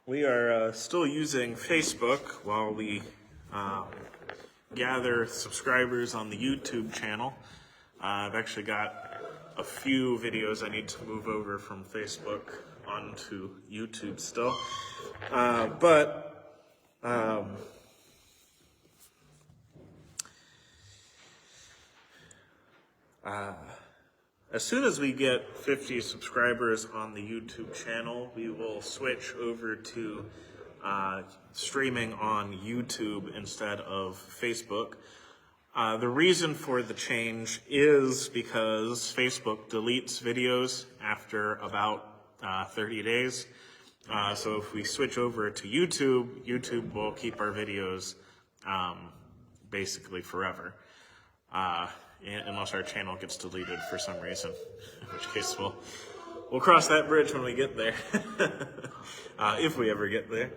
We are still using Facebook while we gather subscribers on the YouTube channel. I've actually got a few videos I need to move over from Facebook onto YouTube still. As soon as we get 50 subscribers on the YouTube channel, we will switch over to streaming on YouTube instead of Facebook. The reason for the change is because Facebook deletes videos after about 30 days. So if we switch over to YouTube, YouTube will keep our videos basically forever. Unless our channel gets deleted for some reason, in which case we'll cross that bridge when we get there, if we ever get there.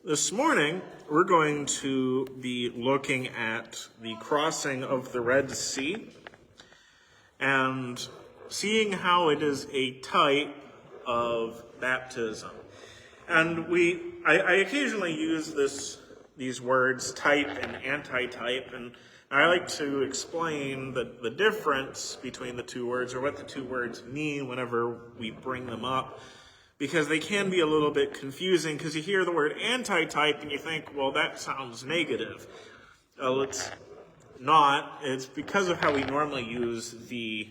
This morning we're going to be looking at the crossing of the Red Sea and seeing how it is a type of baptism. And I occasionally use these words, type and anti-type, and I like to explain the difference between the two words, or what the two words mean whenever we bring them up, because they can be a little bit confusing, because you hear the word anti-type and you think, well, that sounds negative. Well, it's not. It's because of how we normally use the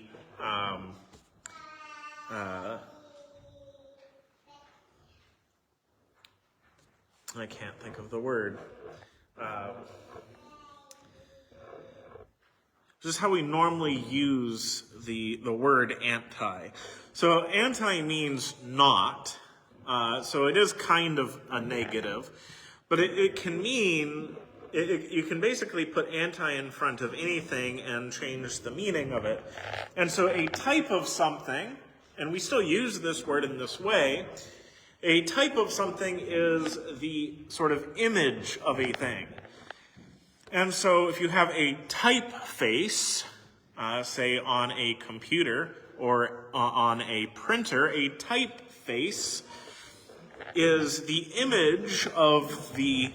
I can't think of the word. Just how we normally use the word anti. So anti means not. So it is kind of a negative. But it can mean, you can basically put anti in front of anything and change the meaning of it. And so a type of something, and we still use this word in this way, a type of something is the sort of image of a thing. And so if you have a typeface, say on a computer or on a printer, a typeface is the image of the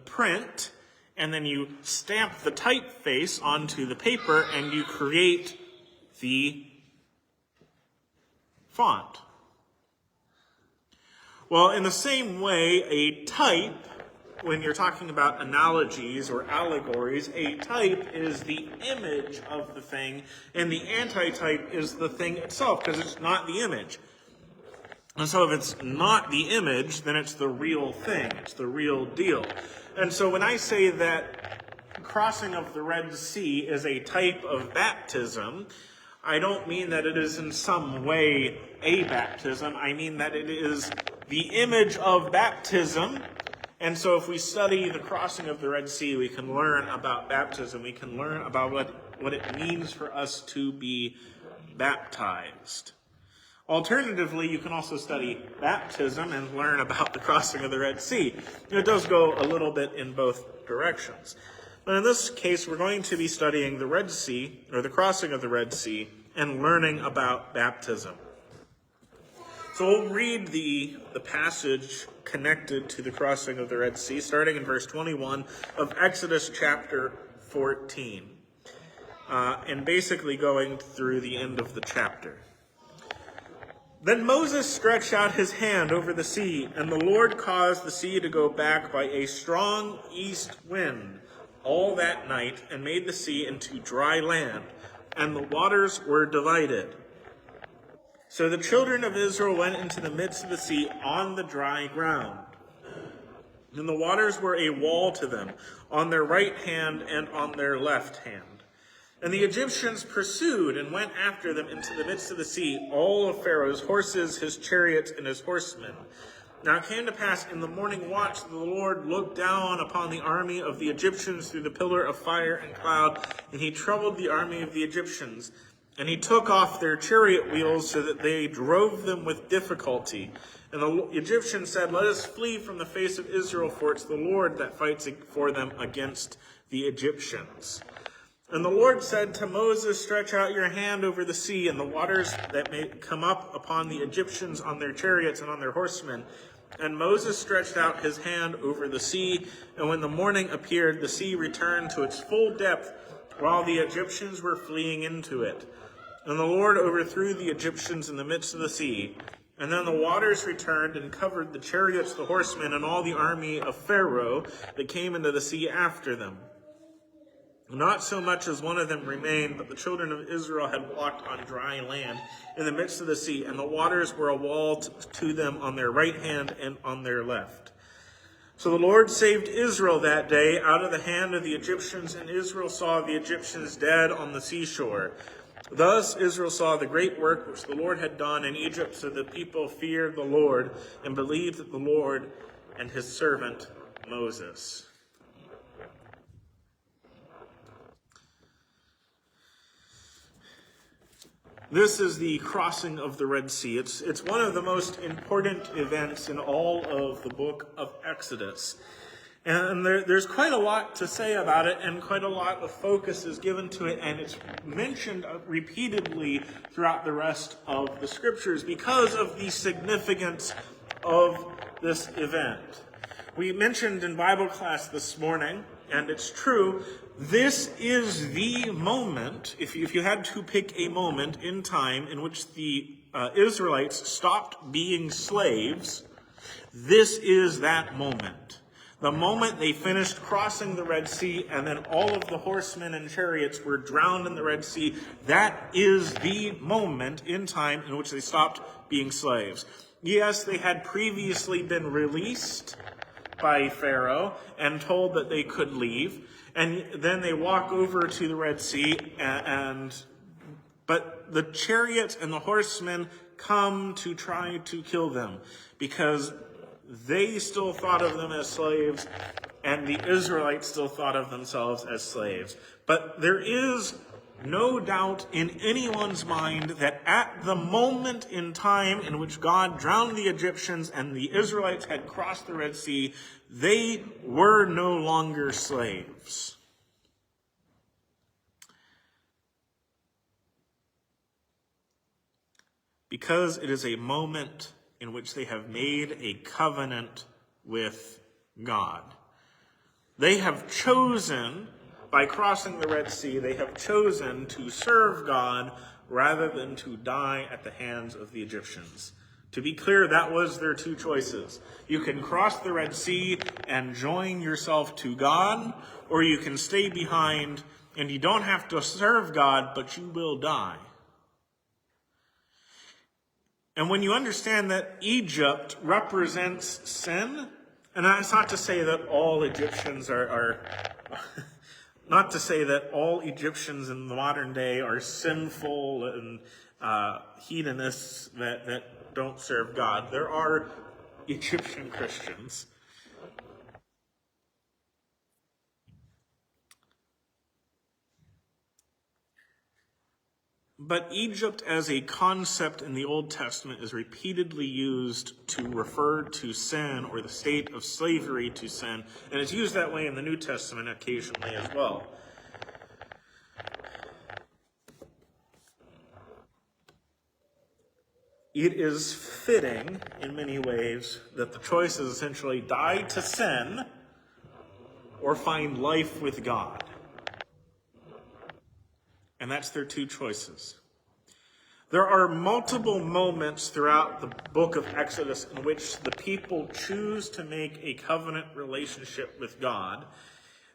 print, and then you stamp the typeface onto the paper and you create the font. Well, in the same way, a type, when you're talking about analogies or allegories, a type is the image of the thing, and the antitype is the thing itself, because it's not the image. And so if it's not the image, then it's the real thing, it's the real deal. And so when I say that crossing of the Red Sea is a type of baptism, I don't mean that it is in some way a baptism. I mean that it is the image of baptism. And so if we study the crossing of the Red Sea, we can learn about baptism. We can learn about what it means for us to be baptized. Alternatively, you can also study baptism and learn about the crossing of the Red Sea. It does go a little bit in both directions. But in this case, we're going to be studying the Red Sea, or the crossing of the Red Sea, and learning about baptism. So we'll read the passage connected to the crossing of the Red Sea, starting in verse 21 of Exodus chapter 14, and basically going through the end of the chapter. Then Moses stretched out his hand over the sea, and the Lord caused the sea to go back by a strong east wind all that night, and made the sea into dry land, and the waters were divided. So the children of Israel went into the midst of the sea on the dry ground. And the waters were a wall to them, on their right hand and on their left hand. And the Egyptians pursued and went after them into the midst of the sea, all of Pharaoh's horses, his chariots, and his horsemen. Now it came to pass in the morning watch that the Lord looked down upon the army of the Egyptians through the pillar of fire and cloud, and he troubled the army of the Egyptians. And he took off their chariot wheels so that they drove them with difficulty. And the Egyptians said, "Let us flee from the face of Israel, for it's the Lord that fights for them against the Egyptians." And the Lord said to Moses, stretch out your hand over the sea, and the waters that may come up upon the Egyptians on their chariots and on their horsemen. And Moses stretched out his hand over the sea, and when the morning appeared, the sea returned to its full depth, while the Egyptians were fleeing into it. And the Lord overthrew the Egyptians in the midst of the sea. And then the waters returned and covered the chariots, the horsemen, and all the army of Pharaoh that came into the sea after them. Not so much as one of them remained, but the children of Israel had walked on dry land in the midst of the sea, and the waters were a wall to them on their right hand and on their left. So the Lord saved Israel that day out of the hand of the Egyptians, and Israel saw the Egyptians dead on the seashore. Thus Israel saw the great work which the Lord had done in Egypt, so the people feared the Lord and believed the Lord and his servant Moses. This is the crossing of the Red Sea. It's one of the most important events in all of the book of Exodus. And there's quite a lot to say about it, and quite a lot of focus is given to it, and it's mentioned repeatedly throughout the rest of the scriptures because of the significance of this event. We mentioned in Bible class this morning, and it's true, this is the moment, if you had to pick a moment in time in which the Israelites stopped being slaves, this is that moment. The moment they finished crossing the Red Sea and then all of the horsemen and chariots were drowned in the Red Sea, that is the moment in time in which they stopped being slaves. Yes, they had previously been released by Pharaoh and told that they could leave. And then they walk over to the Red Sea, but the chariots and the horsemen come to try to kill them because they still thought of them as slaves, and the Israelites still thought of themselves as slaves. But there is no doubt in anyone's mind that at the moment in time in which God drowned the Egyptians and the Israelites had crossed the Red Sea, they were no longer slaves. Because it is a moment in which they have made a covenant with God. They have chosen, by crossing the Red Sea, they have chosen to serve God rather than to die at the hands of the Egyptians. To be clear, that was their two choices. You can cross the Red Sea and join yourself to God, or you can stay behind and you don't have to serve God, but you will die. And when you understand that Egypt represents sin, and that's not to say that all Egyptians are not to say that all Egyptians in the modern day are sinful and hedonists that don't serve God. There are Egyptian Christians. But Egypt as a concept in the Old Testament is repeatedly used to refer to sin or the state of slavery to sin. And it's used that way in the New Testament occasionally as well. It is fitting, in many ways, that the choice is essentially die to sin or find life with God. And that's their two choices. There are multiple moments throughout the book of Exodus in which the people choose to make a covenant relationship with God.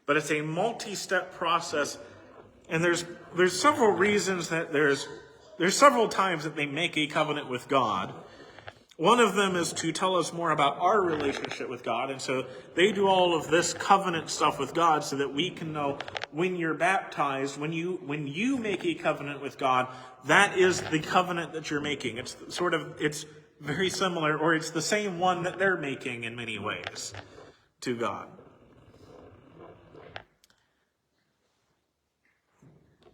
But it's a multi-step process, and there's several reasons that there's several times that they make a covenant with God. One of them is to tell us more about our relationship with God. And so they do all of this covenant stuff with God so that we can know when you're baptized, when you make a covenant with God, that is the covenant that you're making. It's very similar, or it's the same one that they're making in many ways to God.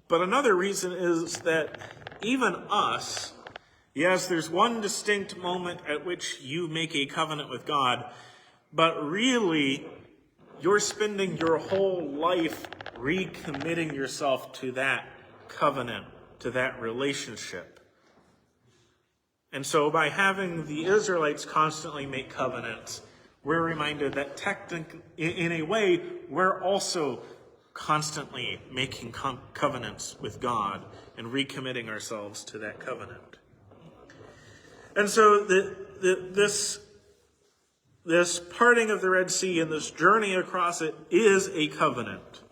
But another reason is that even us, yes, there's one distinct moment at which you make a covenant with God, but really, you're spending your whole life recommitting yourself to that covenant, to that relationship. And so by having the Israelites constantly make covenants, we're reminded that technically, in a way, we're also constantly making covenants with God and recommitting ourselves to that covenant. And so this parting of the Red Sea and this journey across it is a covenant.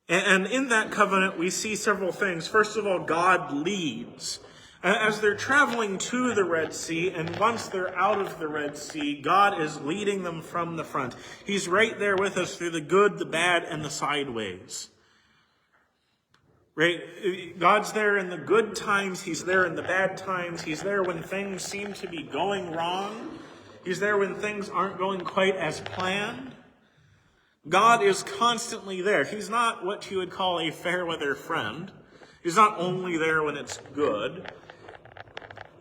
And in that covenant, we see several things. First of all, God leads. As they're traveling to the Red Sea, and once they're out of the Red Sea, God is leading them from the front. He's right there with us through the good, the bad, and the sideways. Right? God's there in the good times. He's there in the bad times. He's there when things seem to be going wrong. He's there when things aren't going quite as planned. God is constantly there. He's not what you would call a fair weather friend. He's not only there when it's good.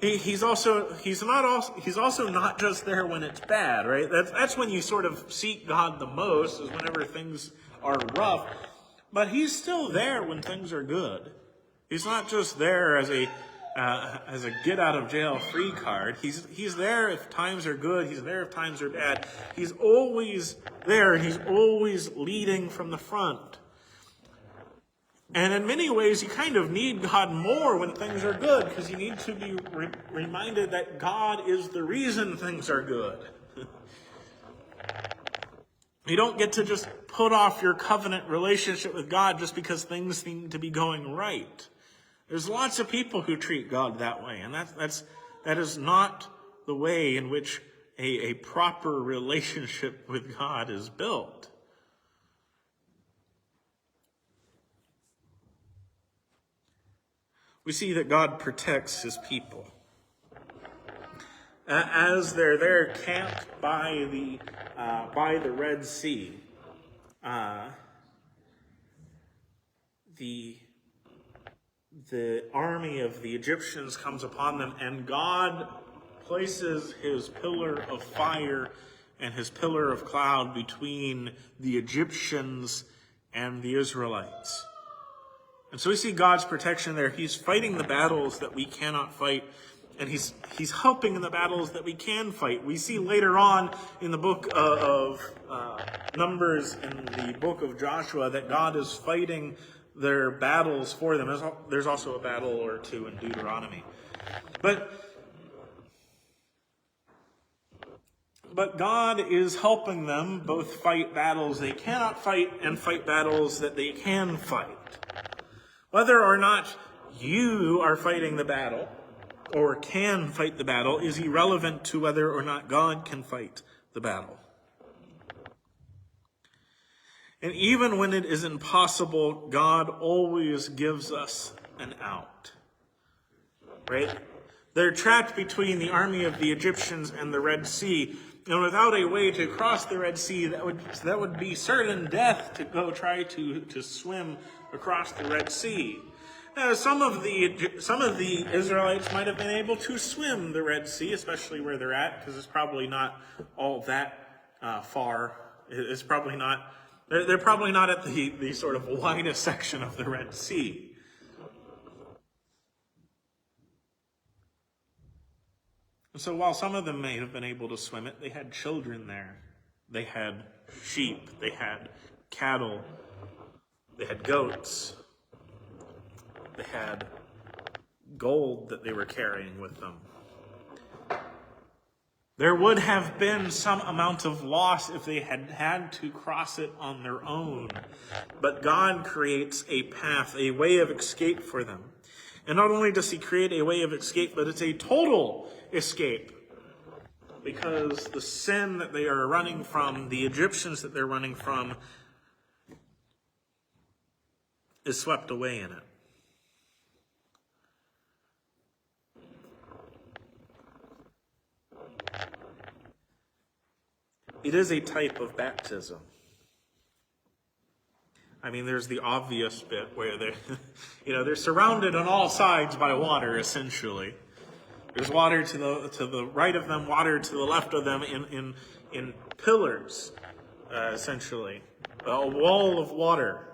He's also not just there when it's bad, right? That's when you sort of seek God the most, is whenever things are rough. But he's still there when things are good. He's not just there as a get out of jail free card. He's there if times are good. He's there if times are bad. He's always there, and he's always leading from the front. And in many ways, you kind of need God more when things are good, because you need to be reminded that God is the reason things are good. You don't get to just put off your covenant relationship with God just because things seem to be going right. There's lots of people who treat God that way, and that is not the way in which a proper relationship with God is built. We see that God protects his people. As they're there camped by the Red Sea, the army of the Egyptians comes upon them, and God places his pillar of fire and his pillar of cloud between the Egyptians and the Israelites. And so we see God's protection there. He's fighting the battles that we cannot fight, and he's helping in the battles that we can fight. We see later on in the book of Numbers, in the book of Joshua, that God is fighting their battles for them. There's also a battle or two in Deuteronomy. But God is helping them both fight battles they cannot fight and fight battles that they can fight. Whether or not you are fighting the battle or can fight the battle is irrelevant to whether or not God can fight the battle. And even when it is impossible, God always gives us an out. Right? They're trapped between the army of the Egyptians and the Red Sea. And without a way to cross the Red Sea, that would be certain death to go try to swim across the Red Sea. Now, some of the Israelites might have been able to swim the Red Sea, especially where they're at, because it's probably not all that far. It's probably not. They're probably not at the sort of widest section of the Red Sea. So while some of them may have been able to swim it, they had children there. They had sheep. They had cattle. They had goats. They had gold that they were carrying with them. There would have been some amount of loss if they had had to cross it on their own. But God creates a path, a way of escape for them. And not only does he create a way of escape, but it's a total escape. Because the sin that they are running from, the Egyptians that they're running from, is swept away in it. It is a type of baptism. I mean, there's the obvious bit where they're surrounded on all sides by water, essentially. There's water to the right of them, water to the left of them in pillars, essentially. a wall of water.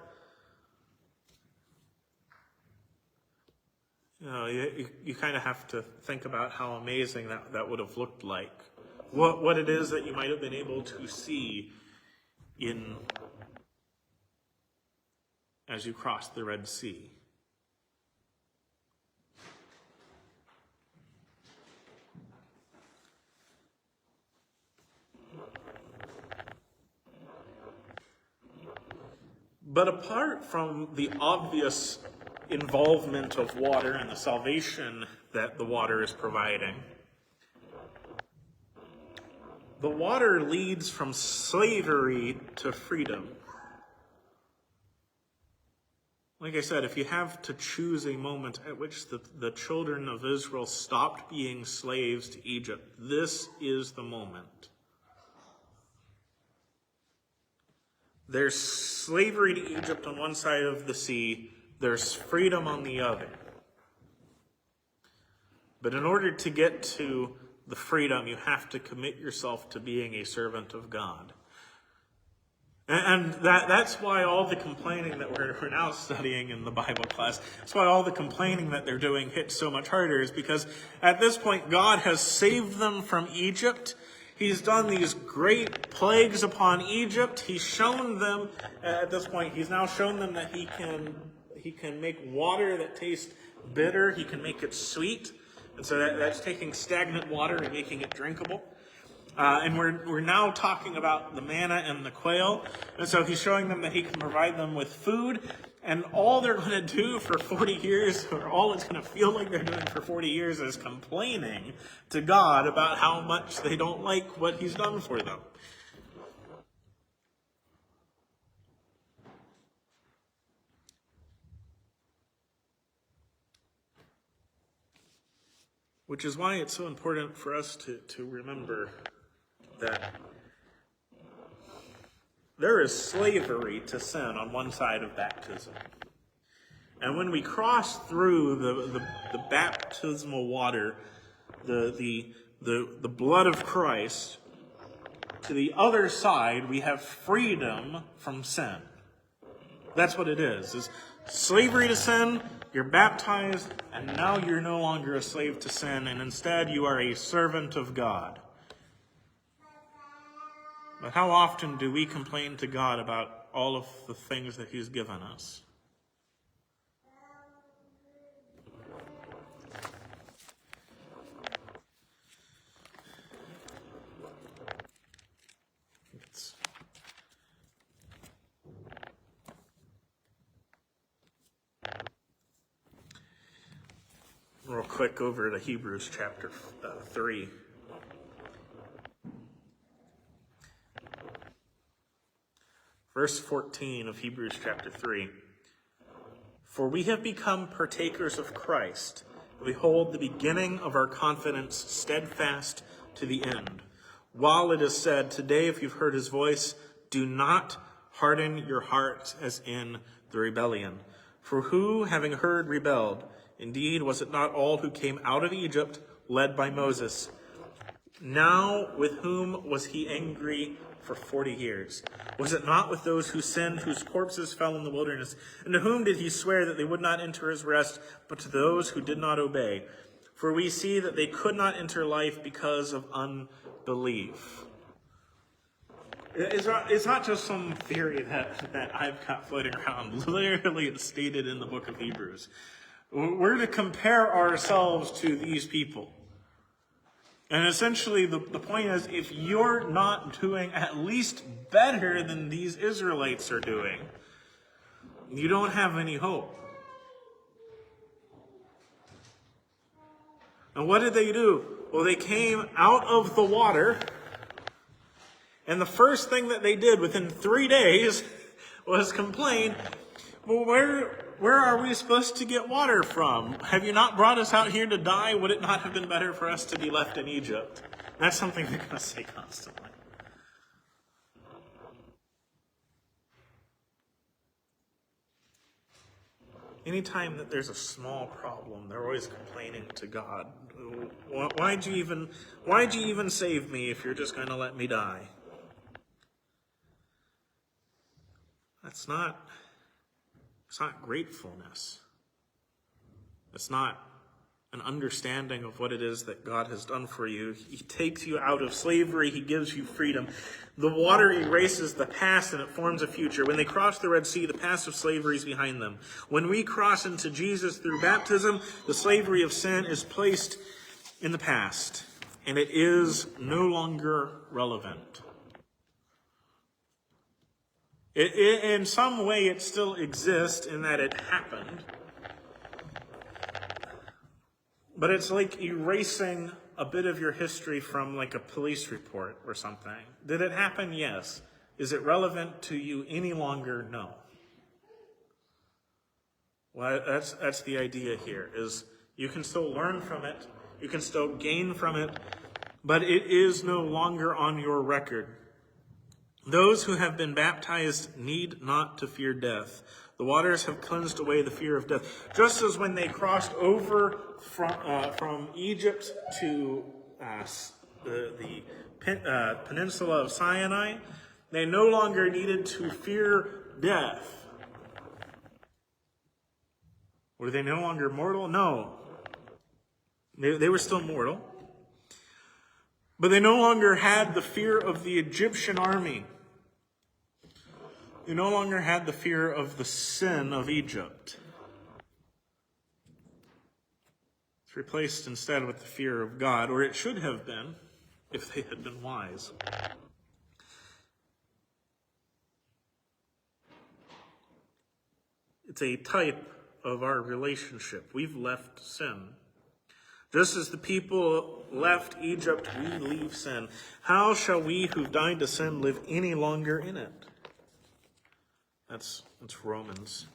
You kind of have to think about how amazing that would have looked like. What it is that you might have been able to see as you crossed the Red Sea. But apart from the obvious involvement of water and the salvation that the water is providing, the water leads from slavery to freedom. Like I said, if you have to choose a moment at which the children of Israel stopped being slaves to Egypt, this is the moment. There's slavery to Egypt on one side of the sea, there's freedom on the other. But in order to get to the freedom, you have to commit yourself to being a servant of God. And that's why all the complaining that we're now studying in the Bible class, that's why all the complaining that they're doing hits so much harder, is because at this point God has saved them from Egypt. He's done these great plagues upon Egypt. He's shown them, at this point, he's now shown them that he can make water that tastes bitter. He can make it sweet. And so that's taking stagnant water and making it drinkable. And we're now talking about the manna and the quail. And so he's showing them that he can provide them with food. And all they're going to do for 40 years, or all it's going to feel like they're doing for 40 years, is complaining to God about how much they don't like what he's done for them. Which is why it's so important for us to remember that there is slavery to sin on one side of baptism. And when we cross through the baptismal water, the blood of Christ, to the other side, we have freedom from sin. That's what it is slavery to sin. You're baptized, and now you're no longer a slave to sin, and instead you are a servant of God. But how often do we complain to God about all of the things that he's given us? Real quick over to Hebrews chapter 3. Verse 14 of Hebrews chapter 3. For we have become partakers of Christ. We hold the beginning of our confidence steadfast to the end. While it is said, today if you've heard his voice, do not harden your hearts as in the rebellion. For who, having heard, rebelled? Indeed, was it not all who came out of Egypt, led by Moses? Now, with whom was he angry for 40 years? Was it not with those who sinned, whose corpses fell in the wilderness? And to whom did he swear that they would not enter his rest, but to those who did not obey? For we see that they could not enter life because of unbelief. It's not just some theory that I've got floating around. Literally, it's stated in the book of Hebrews. We're to compare ourselves to these people. And essentially, the point is, if you're not doing at least better than these Israelites are doing, you don't have any hope. And what did they do? Well, they came out of the water, and the first thing that they did within 3 days was complain, well, where are we supposed to get water from? Have you not brought us out here to die? Would it not have been better for us to be left in Egypt? That's something they're going to say constantly. Anytime that there's a small problem, they're always complaining to God. Why'd you even save me if you're just going to let me die? it's not gratefulness. It's not an understanding of what it is that God has done for you. He takes you out of slavery. He gives you freedom. The water erases the past and it forms a future. When they cross the Red Sea, the past of slavery is behind them. When we cross into Jesus through baptism, the slavery of sin is placed in the past, and it is no longer relevant. In some way, it still exists in that it happened. But it's like erasing a bit of your history from like a police report or something. Did it happen? Yes. Is it relevant to you any longer? No. Well, that's the idea here, is you can still learn from it, you can still gain from it, but it is no longer on your record. Those who have been baptized need not to fear death. The waters have cleansed away the fear of death. Just as when they crossed over from Egypt to the peninsula of Sinai, they no longer needed to fear death. Were they no longer mortal? No. They were still mortal. But they no longer had the fear of the Egyptian army. They no longer had the fear of the sin of Egypt. It's replaced instead with the fear of God, or it should have been, if they had been wise. It's a type of our relationship. We've left sin. Just as the people left Egypt, we leave sin. How shall we who've died to sin live any longer in it? That's Romans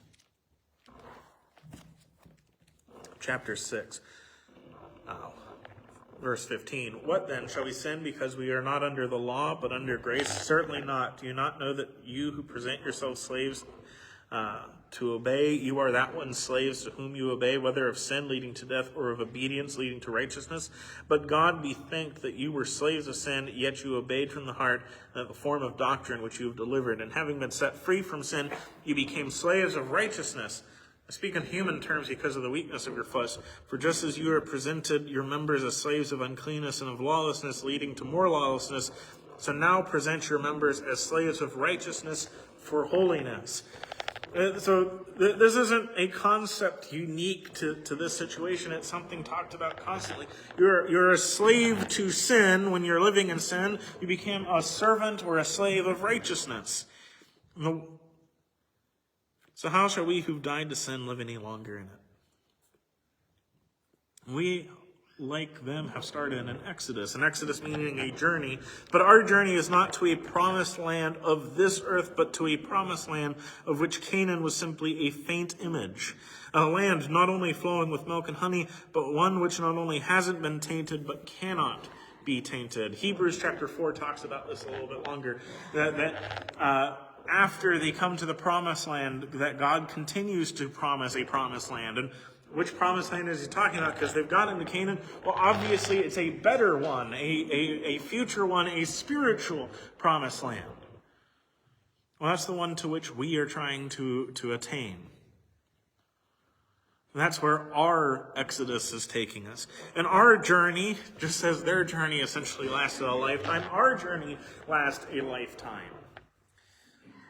chapter 6, verse 15. What then? Shall we sin because we are not under the law, but under grace? Certainly not. Do you not know that you who present yourselves slaves to obey, you are that one's slaves to whom you obey, whether of sin leading to death or of obedience leading to righteousness? But God be thanked that you were slaves of sin, yet you obeyed from the heart the form of doctrine which you have delivered. And having been set free from sin, you became slaves of righteousness. I speak in human terms because of the weakness of your flesh. For just as you are presented your members as slaves of uncleanness and of lawlessness leading to more lawlessness, so now present your members as slaves of righteousness for holiness. So this isn't a concept unique to this situation. It's something talked about constantly. You're a slave to sin when you're living in sin. You became a servant or a slave of righteousness. So how shall we who've died to sin live any longer in it? We, like them, have started an exodus meaning a journey. But our journey is not to a promised land of this earth, but to a promised land of which Canaan was simply a faint image. A land not only flowing with milk and honey, but one which not only hasn't been tainted, but cannot be tainted. Hebrews chapter 4 talks about this a little bit longer. That after they come to the promised land, that God continues to promise a promised land. And which promised land is he talking about? Because they've got into Canaan. Well, obviously it's a better one, a future one, a spiritual promised land. Well, that's the one to which we are trying to attain. And that's where our exodus is taking us. And our journey, just as their journey essentially lasted a lifetime, our journey lasts a lifetime.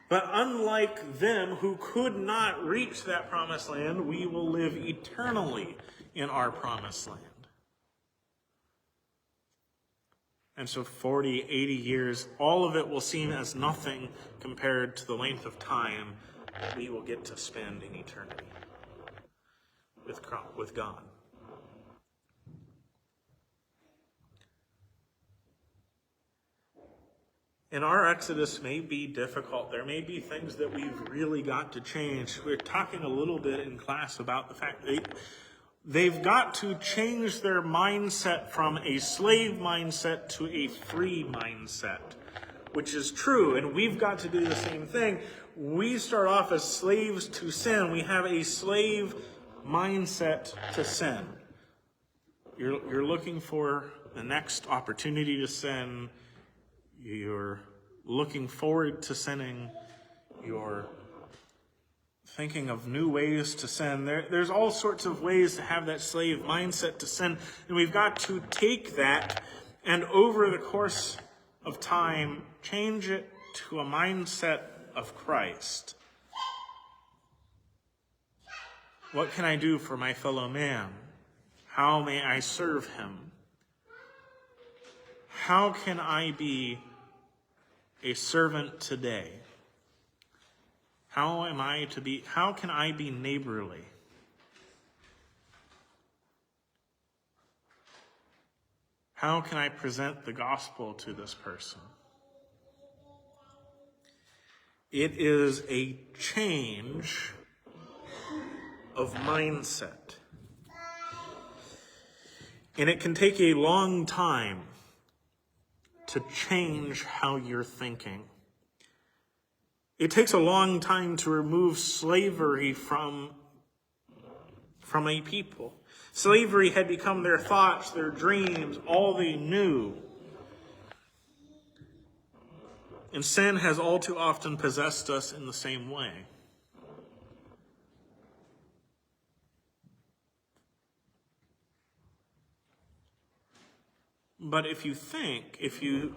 But unlike them who could not reach that promised land, we will live eternally in our promised land. And so 40, 80 years, all of it will seem as nothing compared to the length of time we will get to spend in eternity with God. And our exodus may be difficult. There may be things that we've really got to change. We're talking a little bit in class about the fact that they've got to change their mindset from a slave mindset to a free mindset, which is true. And we've got to do the same thing. We start off as slaves to sin. We have a slave mindset to sin. You're looking for the next opportunity to sin. You're looking forward to sinning. You're thinking of new ways to sin. There's all sorts of ways to have that slave mindset to sin, and we've got to take that and over the course of time, change it to a mindset of Christ. What can I do for my fellow man? How may I serve him? How can I be a servant today? How can I be neighborly? How can I present the gospel to this person? It is a change of mindset. And it can take a long time to change how you're thinking. It takes a long time to remove slavery from a people. Slavery had become their thoughts, their dreams, all they knew. And sin has all too often possessed us in the same way. But if you think, if you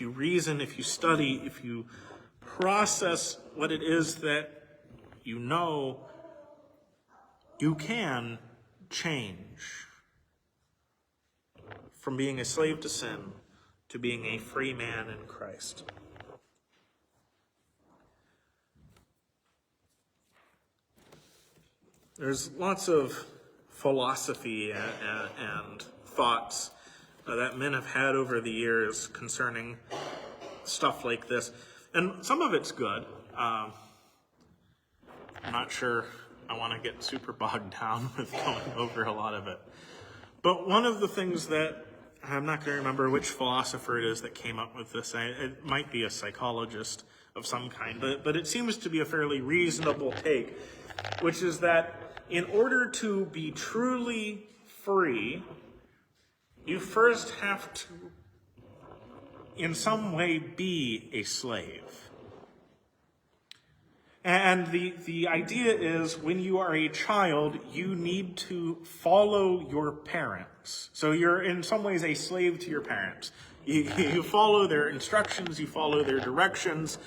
reason, if you study, if you process what it is that you know, you can change from being a slave to sin to being a free man in Christ. There's lots of philosophy and thoughts that men have had over the years concerning stuff like this. And some of it's good. I'm not sure I want to get super bogged down with going over a lot of it. But one of the things that, I'm not going to remember which philosopher it is that came up with this. It might be a psychologist of some kind, but it seems to be a fairly reasonable take, which is that in order to be truly free, you first have to, in some way, be a slave. And the idea is when you are a child, you need to follow your parents. So you're in some ways a slave to your parents. You follow their instructions, you follow their directions,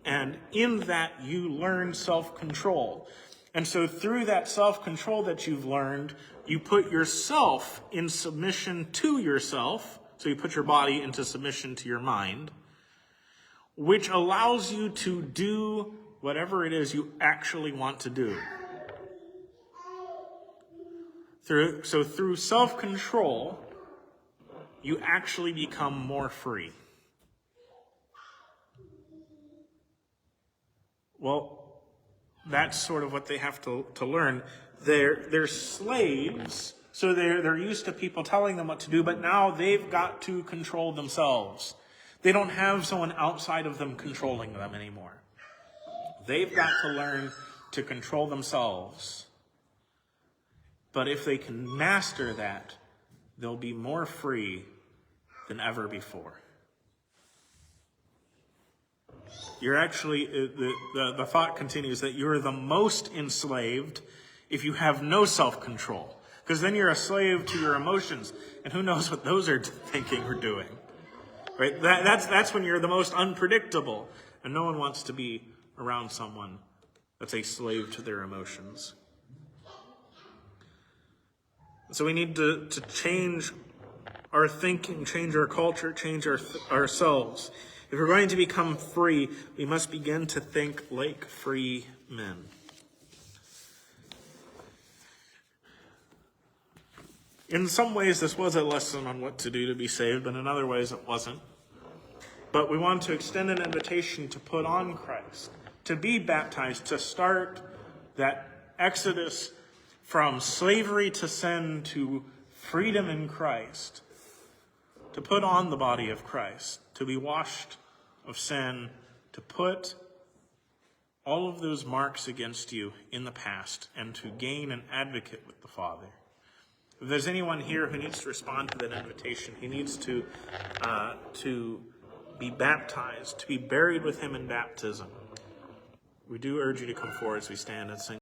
and in that you learn self-control. And so through that self-control that you've learned, you put yourself in submission to yourself. So you put your body into submission to your mind, which allows you to do whatever it is you actually want to do. Through self-control, you actually become more free. Well, that's sort of what they have to learn. They're slaves, so they're used to people telling them what to do, but now they've got to control themselves. They don't have someone outside of them controlling them anymore. They've got to learn to control themselves. But if they can master that, they'll be more free than ever before. You're actually, the thought continues that you're the most enslaved if you have no self-control. Because then you're a slave to your emotions, and who knows what those are thinking or doing. Right? That's when you're the most unpredictable, and no one wants to be around someone that's a slave to their emotions. So we need to change our thinking, change our culture, change ourselves. If we're going to become free, we must begin to think like free men. In some ways, this was a lesson on what to do to be saved, but in other ways, it wasn't. But we want to extend an invitation to put on Christ, to be baptized, to start that exodus from slavery to sin to freedom in Christ, to put on the body of Christ, to be washed of sin, to put all of those marks against you in the past, and to gain an advocate with the Father. If there's anyone here who needs to respond to that invitation, he needs to be baptized, to be buried with him in baptism, We do urge you to come forward as we stand and sing.